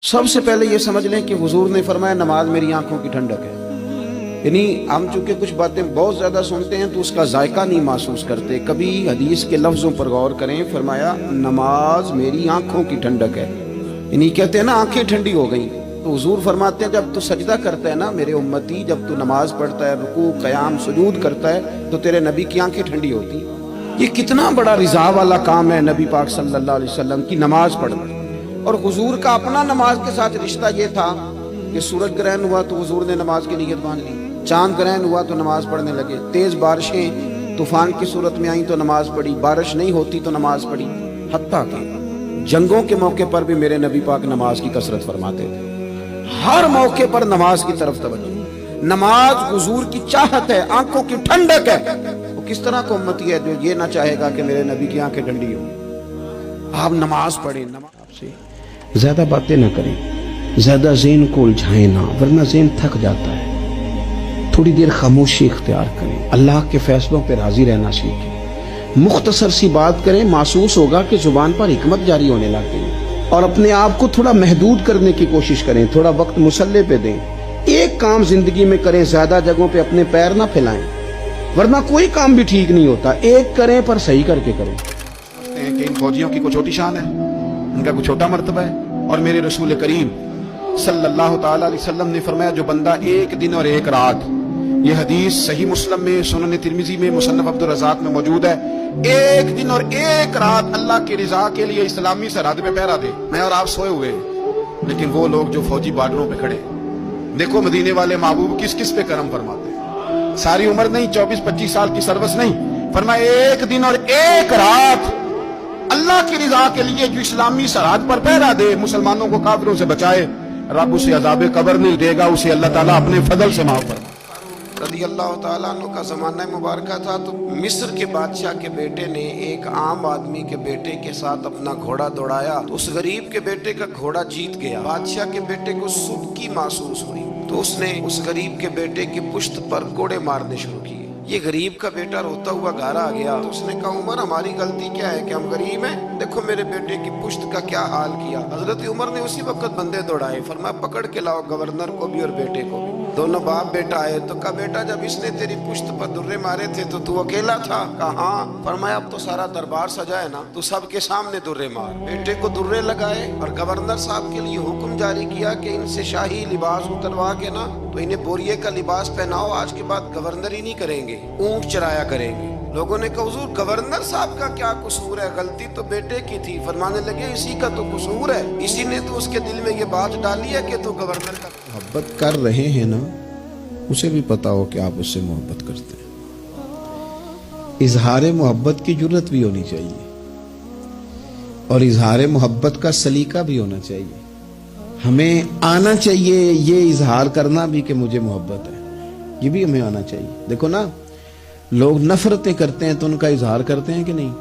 سب سے پہلے یہ سمجھ لیں کہ حضور نے فرمایا نماز میری آنکھوں کی ٹھنڈک ہے. یعنی ہم چونکہ کچھ باتیں بہت زیادہ سنتے ہیں تو اس کا ذائقہ نہیں محسوس کرتے. کبھی حدیث کے لفظوں پر غور کریں. فرمایا نماز میری آنکھوں کی ٹھنڈک ہے. یعنی کہتے ہیں نا آنکھیں ٹھنڈی ہو گئیں. تو حضور فرماتے ہیں جب تو سجدہ کرتا ہے نا میرے امتی، جب تو نماز پڑھتا ہے، رکوع قیام سجود کرتا ہے، تو تیرے نبی کی آنکھیں ٹھنڈی ہوتی ہیں. یہ کتنا بڑا رضا والا کام ہے نبی پاک صلی اللہ علیہ وسلم کی نماز پڑھنا. اور حضور کا اپنا نماز کے ساتھ رشتہ یہ تھا کہ سورج گرہن ہوا تو حضور نے نماز کی نیت باندھ لی، چاند گرہن ہوا تو نماز پڑھنے لگے، تیز بارشیں طوفان کی صورت میں آئیں تو نماز پڑھی، بارش نہیں ہوتی تو نماز پڑھی. حتیٰ کہ جنگوں کے موقع پر بھی میرے نبی پاک نماز کی کثرت فرماتے تھے. ہر موقع پر نماز کی طرف توجہ. نماز حضور کی چاہت ہے، آنکھوں کی ٹھنڈک ہے. وہ کس طرح کا امتی ہے جو یہ نہ چاہے گا کہ میرے نبی کی آنکھیں ٹھنڈی ہوں. آپ نماز پڑھیں، نماز سے زیادہ باتیں نہ کریں، زیادہ ذہن کو الجھائیں نہ، ورنہ ذہن تھک جاتا ہے. تھوڑی دیر خاموشی اختیار کریں، اللہ کے فیصلوں پہ راضی رہنا سیکھیں. مختصر سی بات کریں، محسوس ہوگا کہ زبان پر حکمت جاری ہونے لگ گئی. اور اپنے آپ کو تھوڑا محدود کرنے کی کوشش کریں، تھوڑا وقت مسلح پہ دیں. ایک کام زندگی میں کریں، زیادہ جگہوں پہ اپنے پیر نہ پھیلائیں، ورنہ کوئی کام بھی ٹھیک نہیں ہوتا. ایک کریں پر صحیح کر کے کریں. کہ ان فوجیوں کی کوئی چھوٹی شان ہے، ان کا کوئی چھوٹا مرتبہ ہے. اور میرے رسول کریم صلی اللہ تعالی علیہ وسلم نے فرمایا جو بندہ ایک دن اور ایک رات، یہ حدیث صحیح مسلم میں، سنن ترمذی میں، مصنف عبدالرزاق میں موجود ہے، ایک دن اور ایک رات اللہ کی رضا کے لیے اسلامی سرحد پہ پہرا دے. میں اور آپ سوئے ہوئے لیکن وہ لوگ جو فوجی بارڈروں پہ کھڑے، دیکھو مدینے والے محبوب کس کس پہ کرم فرماتے ہیں. ساری عمر نہیں، 24-25 سال کی سروس نہیں، فرمایا ایک دن اور ایک رات اللہ کی رضا کے لیے جو اسلامی سرحد پر پہرا دے، مسلمانوں کو کافروں سے بچائے، رب اسے عذاب قبر نہیں دے گا، اسے اللہ تعالیٰ اپنے فضل سے معاف فرمائے. رضی اللہ تعالیٰ عنہ کا زمانہ مبارکہ تھا تو مصر کے بادشاہ کے بیٹے نے ایک عام آدمی کے بیٹے کے ساتھ اپنا گھوڑا دوڑایا تو اس غریب کے بیٹے کا گھوڑا جیت گیا. بادشاہ کے بیٹے کو سبکی محسوس ہوئی تو اس نے اس غریب کے بیٹے کی پشت پر کوڑے مارنے شروع کیے. یہ غریب کا بیٹا روتا ہوا گھر آ گیا تو اس نے کہا عمر ہماری غلطی کیا ہے کہ ہم غریب ہیں، دیکھو میرے بیٹے کی پشت کا کیا حال کیا. حضرت عمر نے اسی وقت بندے دوڑائے، فرمایا پکڑ کے لاؤ گورنر کو بھی اور بیٹے کو بھی. دونوں باپ بیٹا آئے تو کہا بیٹا جب اس نے تیری پشت پر درے مارے تھے تو تو اکیلا تھا؟ کہا ہاں. فرمایا اب تو سارا دربار سجا ہے نا، تو سب کے سامنے درے مار. بیٹے کو درے لگائے اور گورنر صاحب کے لیے حکم جاری کیا کہ ان سے شاہی لباس اتروا کے نا تو انہیں بوریے کا لباس پہناؤ، آج کے بعد گورنر ہی نہیں کریں گے، اونٹ چرایا کریں گے. لوگوں نے کہا حضور گورنر صاحب کا کیا قصور ہے، غلطی تو بیٹے کی تھی. فرمانے لگے اسی کا تو قصور ہے، اسی نے تو اس کے دل میں یہ بات ڈالی ہے کہ تو گورنر کا. محبت کر رہے ہیں نا، اسے بھی پتا ہو کہ آپ اس سے محبت کرتے ہیں. اظہار محبت کی جرت بھی ہونی چاہیے اور اظہار محبت کا سلیقہ بھی ہونا چاہیے. ہمیں آنا چاہیے یہ اظہار کرنا بھی کہ مجھے محبت ہے، یہ بھی ہمیں آنا چاہیے. دیکھو نا لوگ نفرتیں کرتے ہیں تو ان کا اظہار کرتے ہیں کہ نہیں.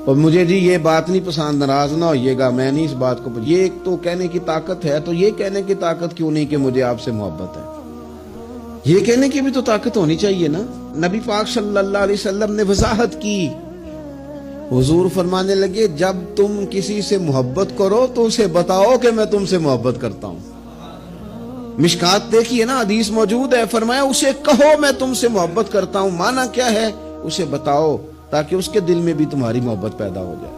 اور مجھے جی یہ بات نہیں پسند، ناراض نہ ہوئیے گا، میں نہیں اس بات کو. یہ ایک تو کہنے کی طاقت ہے، تو یہ کہنے کی طاقت کیوں نہیں کہ مجھے آپ سے محبت ہے؟ یہ کہنے کی بھی تو طاقت ہونی چاہیے نا. نبی پاک صلی اللہ علیہ وسلم نے وضاحت کی. حضور فرمانے لگے جب تم کسی سے محبت کرو تو اسے بتاؤ کہ میں تم سے محبت کرتا ہوں. مشکات دیکھیے نا، حدیث موجود ہے. فرمایا اسے کہو میں تم سے محبت کرتا ہوں. معنی کیا ہے؟ اسے بتاؤ تاکہ اس کے دل میں بھی تمہاری محبت پیدا ہو جائے.